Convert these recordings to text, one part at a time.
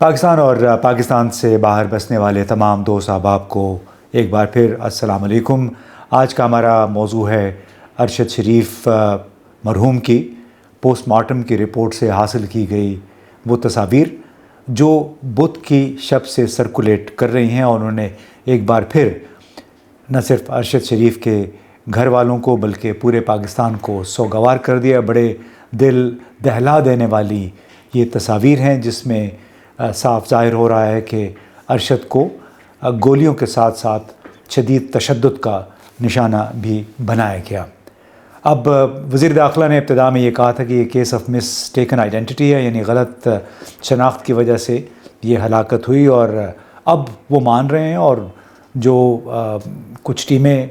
پاکستان اور پاکستان سے باہر بسنے والے تمام دوست احباب کو ایک بار پھر السلام علیکم۔ آج کا ہمارا موضوع ہے ارشد شریف مرحوم کی پوسٹ مارٹم کی رپورٹ سے حاصل کی گئی وہ تصاویر جو بدھ کی شب سے سرکولیٹ کر رہی ہیں، اور انہوں نے ایک بار پھر نہ صرف ارشد شریف کے گھر والوں کو بلکہ پورے پاکستان کو سوگوار کر دیا۔ بڑے دل دہلا دینے والی یہ تصاویر ہیں جس میں صاف ظاہر ہو رہا ہے کہ ارشد کو گولیوں کے ساتھ ساتھ شدید تشدد کا نشانہ بھی بنایا گیا۔ اب وزیر داخلہ نے ابتدا میں یہ کہا تھا کہ یہ case of miss taken identity ہے، یعنی غلط شناخت کی وجہ سے یہ ہلاکت ہوئی، اور اب وہ مان رہے ہیں، اور جو کچھ ٹیمیں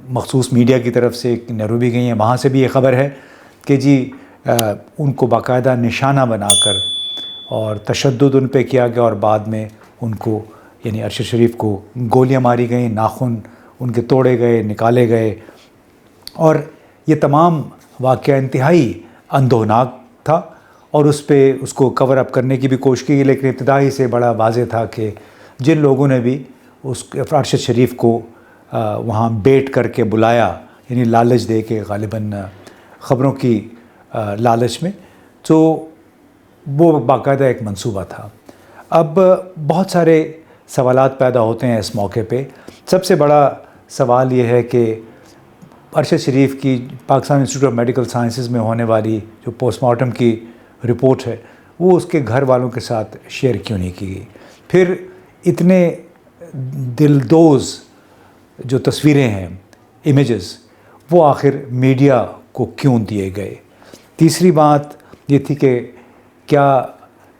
مخصوص میڈیا کی طرف سے نیروبی گئی ہیں، وہاں سے بھی یہ خبر ہے کہ جی ان کو باقاعدہ نشانہ بنا کر اور تشدد ان پہ کیا گیا، اور بعد میں ان کو یعنی ارشد شریف کو گولیاں ماری گئیں، ناخن ان کے توڑے گئے، نکالے گئے، اور یہ تمام واقعہ انتہائی اندوہناک تھا، اور اس کو کور اپ کرنے کی بھی کوشش کی، لیکن ابتدائی سے بڑا واضح تھا کہ جن لوگوں نے بھی ارشد شریف کو وہاں بیٹ کر کے بلایا، یعنی لالچ دے کے، غالباً خبروں کی لالچ میں، تو وہ باقاعدہ ایک منصوبہ تھا۔ اب بہت سارے سوالات پیدا ہوتے ہیں اس موقع پہ۔ سب سے بڑا سوال یہ ہے کہ ارشد شریف کی Pakistan institute of medical sciences میں ہونے والی جو پوسٹ مارٹم کی رپورٹ ہے وہ اس کے گھر والوں کے ساتھ شیئر کیوں نہیں کی گئی؟ پھر اتنے دلدوز جو تصویریں ہیں، امیجز، وہ آخر میڈیا کو کیوں دیے گئے؟ تیسری بات یہ تھی کہ کیا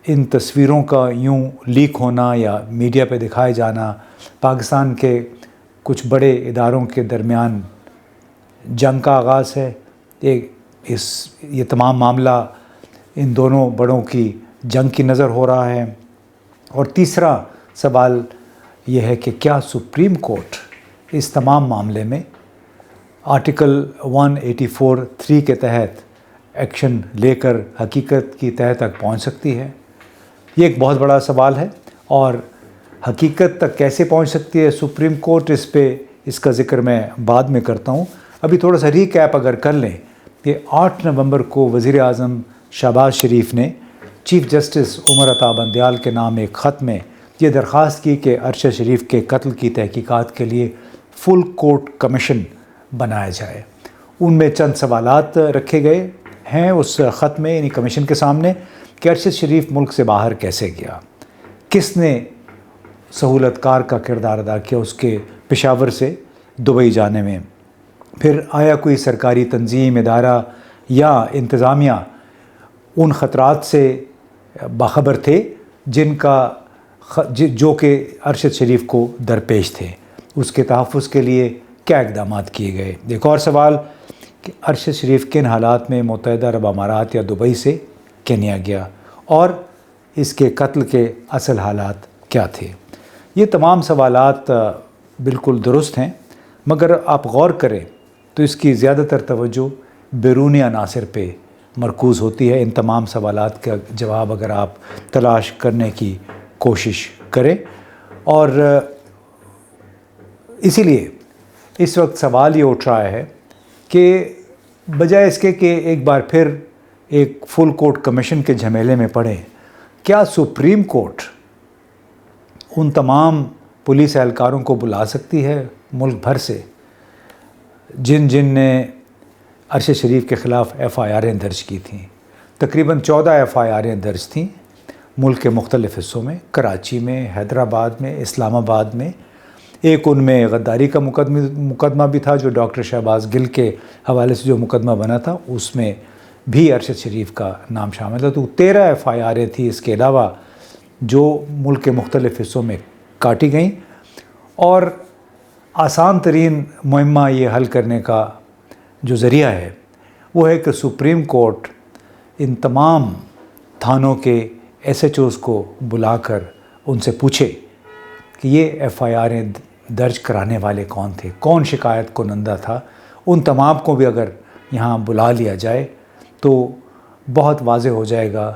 ان تصویروں کا یوں لیک ہونا یا میڈیا پہ دکھائے جانا پاکستان کے کچھ بڑے اداروں کے درمیان جنگ کا آغاز ہے؟ یہ تمام معاملہ ان دونوں بڑوں کی جنگ کی نظر ہو رہا ہے۔ اور تیسرا سوال یہ ہے کہ کیا سپریم کورٹ اس تمام معاملے میں آرٹیکل 184(3) کے تحت ایکشن لے کر حقیقت کی تہہ تک پہنچ سکتی ہے؟ یہ ایک بہت بڑا سوال ہے، اور حقیقت تک کیسے پہنچ سکتی ہے سپریم کورٹ، اس کا ذکر میں بعد میں کرتا ہوں۔ ابھی تھوڑا سا ریکیپ اگر کر لیں کہ 8 نومبر کو وزیر اعظم شہباز شریف نے چیف جسٹس عمر عطا بندیال کے نام ایک خط میں یہ درخواست کی کہ ارشد شریف کے قتل کی تحقیقات کے لیے فل کورٹ کمیشن بنایا جائے۔ ان میں چند سوالات رکھے گئے ہیں اس خط میں، یعنی کمیشن کے سامنے، کہ ارشد شریف ملک سے باہر کیسے گیا، کس نے سہولت کار کا کردار ادا کیا اس کے پشاور سے دبئی جانے میں، پھر آیا کوئی سرکاری تنظیم، ادارہ یا انتظامیہ ان خطرات سے باخبر تھے جو کہ ارشد شریف کو درپیش تھے، اس کے تحفظ کے لیے کیا اقدامات کیے گئے؟ ایک اور سوال کہ ارشد شریف کن حالات میں متحدہ عرب امارات یا دبئی سے کینیا گیا، اور اس کے قتل کے اصل حالات کیا تھے؟ یہ تمام سوالات بالکل درست ہیں، مگر آپ غور کریں تو اس کی زیادہ تر توجہ بیرونی عناصر پہ مرکوز ہوتی ہے۔ ان تمام سوالات کا جواب اگر آپ تلاش کرنے کی کوشش کریں، اور اسی لیے اس وقت سوال یہ اٹھ رہا ہے کہ بجائے اس کے کہ ایک بار پھر ایک فل کورٹ کمیشن کے جھمیلے میں پڑیں، کیا سپریم کورٹ ان تمام پولیس اہلکاروں کو بلا سکتی ہے ملک بھر سے جن نے ارشد شریف کے خلاف ایف آئی آریں درج کی تھیں؟ تقریباً 14 ایف آئی آریں درج تھیں ملک کے مختلف حصوں میں، کراچی میں، حیدرآباد میں، اسلام آباد میں۔ ایک ان میں غداری کا مقدمہ بھی تھا جو ڈاکٹر شہباز گل کے حوالے سے جو مقدمہ بنا تھا، اس میں بھی ارشد شریف کا نام شامل تھا۔ تو 13 ایف آئی آریں تھیں اس کے علاوہ جو ملک کے مختلف حصوں میں کاٹی گئیں، اور آسان ترین مہمہ یہ حل کرنے کا جو ذریعہ ہے وہ ہے کہ سپریم کورٹ ان تمام تھانوں کے ایس ایچ اوز کو بلا کر ان سے پوچھے کہ یہ ایف آئی آریں درج کرانے والے کون تھے، کون شکایت کنندہ تھا۔ ان تمام کو بھی اگر یہاں بلا لیا جائے تو بہت واضح ہو جائے گا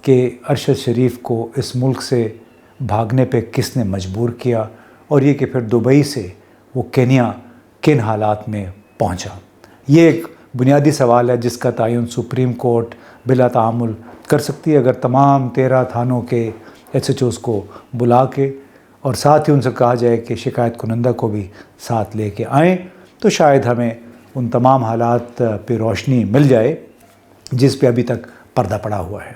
کہ ارشد شریف کو اس ملک سے بھاگنے پہ کس نے مجبور کیا، اور یہ کہ پھر دبئی سے وہ کینیا کن حالات میں پہنچا۔ یہ ایک بنیادی سوال ہے جس کا تعین سپریم کورٹ بلا تعامل کر سکتی ہے اگر تمام 13 تھانوں کے SHOs کو بلا کے اور ساتھ ہی ان سے کہا جائے کہ شکایت کنندہ کو بھی ساتھ لے کے آئیں، تو شاید ہمیں ان تمام حالات پہ روشنی مل جائے جس پہ ابھی تک پردہ پڑا ہوا ہے۔